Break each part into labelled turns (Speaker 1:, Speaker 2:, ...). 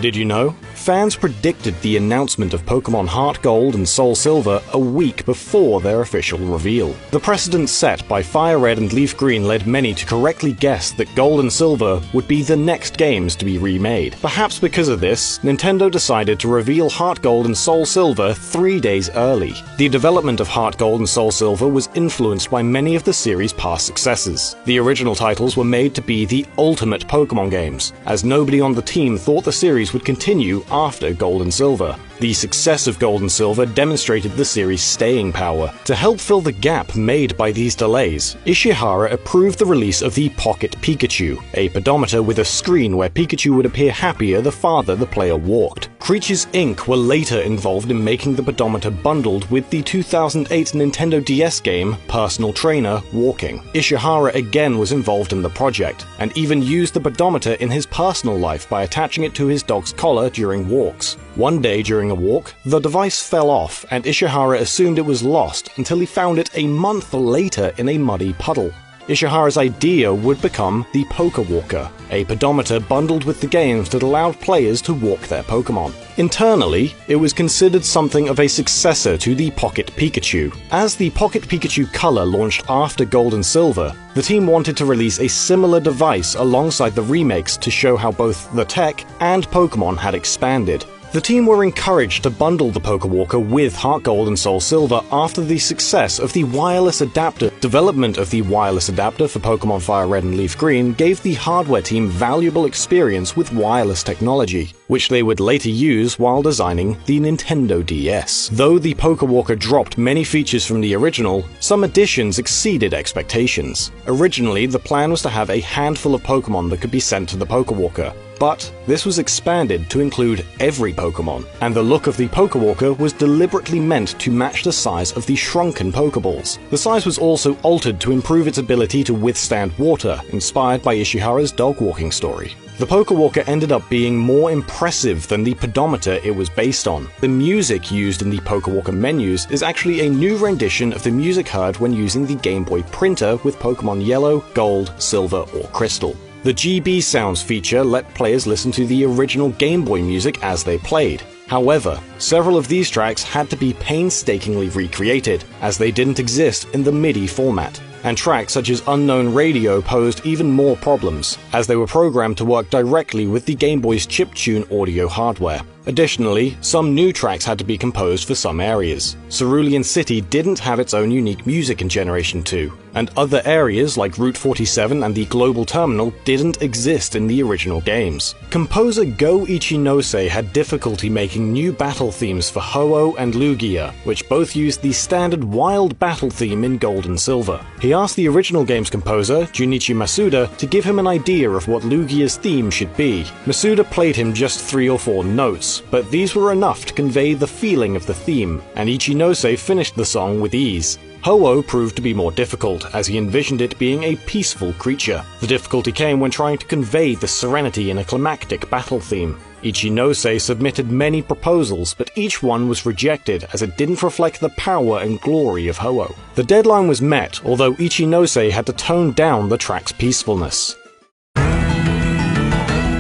Speaker 1: Did you know? Fans predicted the announcement of Pokémon Heart Gold and Soul Silver a week before their official reveal. The precedent set by Fire Red and Leaf Green led many to correctly guess that Gold and Silver would be the next games to be remade. Perhaps because of this, Nintendo decided to reveal Heart Gold and Soul Silver 3 days early. The development of Heart Gold and Soul Silver was influenced by many of the series' past successes. The original titles were made to be the ultimate Pokémon games, as nobody on the team thought the series would continue after Gold and Silver. The success of Gold and Silver demonstrated the series' staying power. To help fill the gap made by these delays, Ishihara approved the release of the Pocket Pikachu, a pedometer with a screen where Pikachu would appear happier the farther the player walked. Creatures Inc. were later involved in making the pedometer bundled with the 2008 Nintendo DS game Personal Trainer Walking. Ishihara again was involved in the project, and even used the pedometer in his personal life by attaching it to his dog's collar during walks. One day during a walk, the device fell off and Ishihara assumed it was lost until he found it a month later in a muddy puddle. Ishihara's idea would become the Pokewalker, a pedometer bundled with the games that allowed players to walk their Pokémon. Internally, it was considered something of a successor to the Pocket Pikachu. As the Pocket Pikachu Color launched after Gold and Silver, the team wanted to release a similar device alongside the remakes to show how both the tech and Pokémon had expanded. The team were encouraged to bundle the Pokewalker with Heart Gold and Soul Silver after the success of the wireless adapter. Development of the wireless adapter for Pokémon Fire Red and Leaf Green gave the hardware team valuable experience with wireless technology, which they would later use while designing the Nintendo DS. Though the Pokewalker dropped many features from the original, some additions exceeded expectations. Originally, the plan was to have a handful of Pokémon that could be sent to the Pokewalker, but this was expanded to include every Pokémon, and the look of the Pokewalker was deliberately meant to match the size of the shrunken Pokeballs. The size was also altered to improve its ability to withstand water, inspired by Ishihara's dog walking story. The Pokewalker ended up being more impressive than the pedometer it was based on. The music used in the Pokewalker menus is actually a new rendition of the music heard when using the Game Boy printer with Pokemon Yellow, Gold, Silver, or Crystal. The GB Sounds feature let players listen to the original Game Boy music as they played. However, several of these tracks had to be painstakingly recreated, as they didn't exist in the MIDI format. And tracks such as Unknown Radio posed even more problems, as they were programmed to work directly with the Game Boy's chiptune audio hardware. Additionally, some new tracks had to be composed for some areas. Cerulean City didn't have its own unique music in Generation 2, and other areas like Route 47 and the Global Terminal didn't exist in the original games. Composer Go Ichinose had difficulty making new battle themes for Ho-Oh and Lugia, which both used the standard Wild Battle theme in Gold and Silver. He asked the original game's composer, Junichi Masuda, to give him an idea of what Lugia's theme should be. Masuda played him just 3 or 4 notes, but these were enough to convey the feeling of the theme, and Ichinose finished the song with ease. Ho-Oh proved to be more difficult, as he envisioned it being a peaceful creature. The difficulty came when trying to convey the serenity in a climactic battle theme. Ichinose submitted many proposals, but each one was rejected as it didn't reflect the power and glory of Ho-Oh. The deadline was met, although Ichinose had to tone down the track's peacefulness.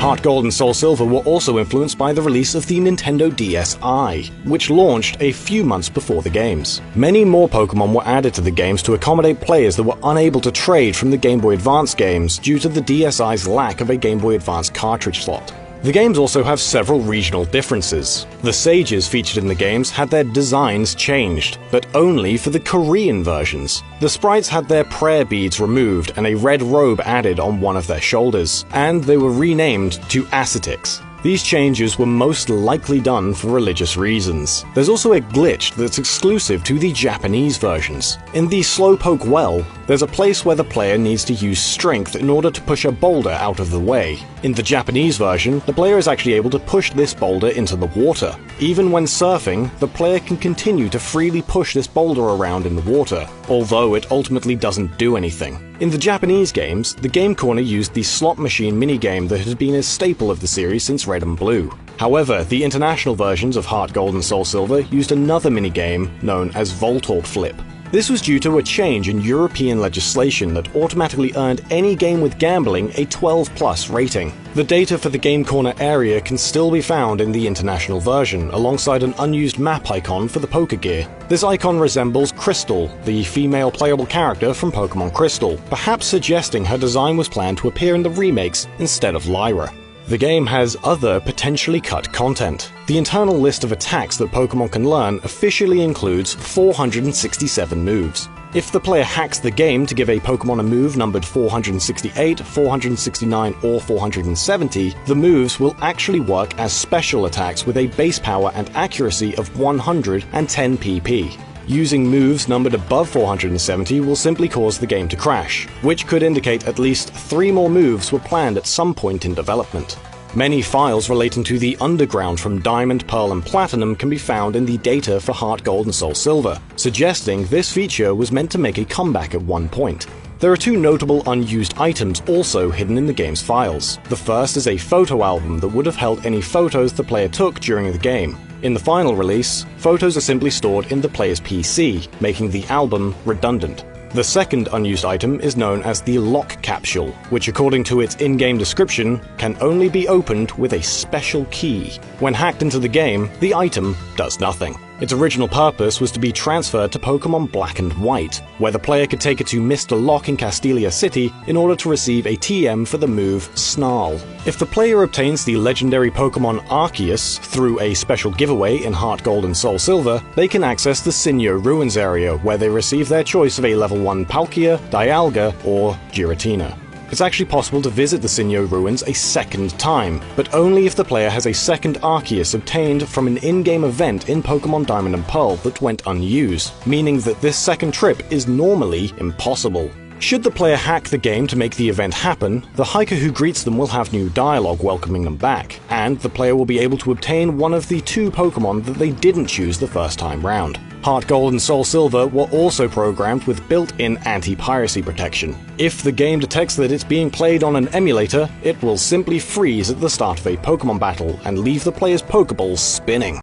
Speaker 1: Heart Gold and Soul Silver were also influenced by the release of the Nintendo DSi, which launched a few months before the games. Many more Pokémon were added to the games to accommodate players that were unable to trade from the Game Boy Advance games due to the DSi's lack of a Game Boy Advance cartridge slot. The games also have several regional differences. The sages featured in the games had their designs changed, but only for the Korean versions. The sprites had their prayer beads removed and a red robe added on one of their shoulders, and they were renamed to ascetics. These changes were most likely done for religious reasons. There's also a glitch that's exclusive to the Japanese versions. In the Slowpoke Well, there's a place where the player needs to use strength in order to push a boulder out of the way. In the Japanese version, the player is actually able to push this boulder into the water. Even when surfing, the player can continue to freely push this boulder around in the water, although it ultimately doesn't do anything. In the Japanese games, the Game Corner used the slot machine minigame that had been a staple of the series since Red and Blue. However, the international versions of Heart Gold and Soul Silver used another minigame known as Voltorb Flip. This was due to a change in European legislation that automatically earned any game with gambling a 12+ rating. The data for the Game Corner area can still be found in the international version, alongside an unused map icon for the poker gear. This icon resembles Crystal, the female playable character from Pokémon Crystal, perhaps suggesting her design was planned to appear in the remakes instead of Lyra. The game has other potentially cut content. The internal list of attacks that Pokémon can learn officially includes 467 moves. If the player hacks the game to give a Pokémon a move numbered 468, 469, or 470, the moves will actually work as special attacks with a base power and accuracy of 110 pp. Using moves numbered above 470 will simply cause the game to crash, which could indicate at least 3 more moves were planned at some point in development. Many files relating to the Underground from Diamond, Pearl, and Platinum can be found in the data for Heart Gold and Soul Silver, suggesting this feature was meant to make a comeback at one point. There are 2 notable unused items also hidden in the game's files. The first is a photo album that would have held any photos the player took during the game. In the final release, photos are simply stored in the player's PC, making the album redundant. The second unused item is known as the Lock Capsule, which according to its in-game description, can only be opened with a special key. When hacked into the game, the item does nothing. Its original purpose was to be transferred to Pokémon Black and White, where the player could take it to Mr. Locke in Castelia City in order to receive a TM for the move Snarl. If the player obtains the legendary Pokémon Arceus through a special giveaway in Heart Gold and Soul Silver, they can access the Sinnoh Ruins area, where they receive their choice of a level 1 Palkia, Dialga, or Giratina. It's actually possible to visit the Sinnoh Ruins a second time, but only if the player has a second Arceus obtained from an in-game event in Pokémon Diamond and Pearl that went unused, meaning that this second trip is normally impossible. Should the player hack the game to make the event happen, the hiker who greets them will have new dialogue welcoming them back, and the player will be able to obtain one of the 2 Pokémon that they didn't choose the first time round. Heart Gold and Soul Silver were also programmed with built-in anti-piracy protection. If the game detects that it's being played on an emulator, it will simply freeze at the start of a Pokémon battle and leave the player's Pokéballs spinning.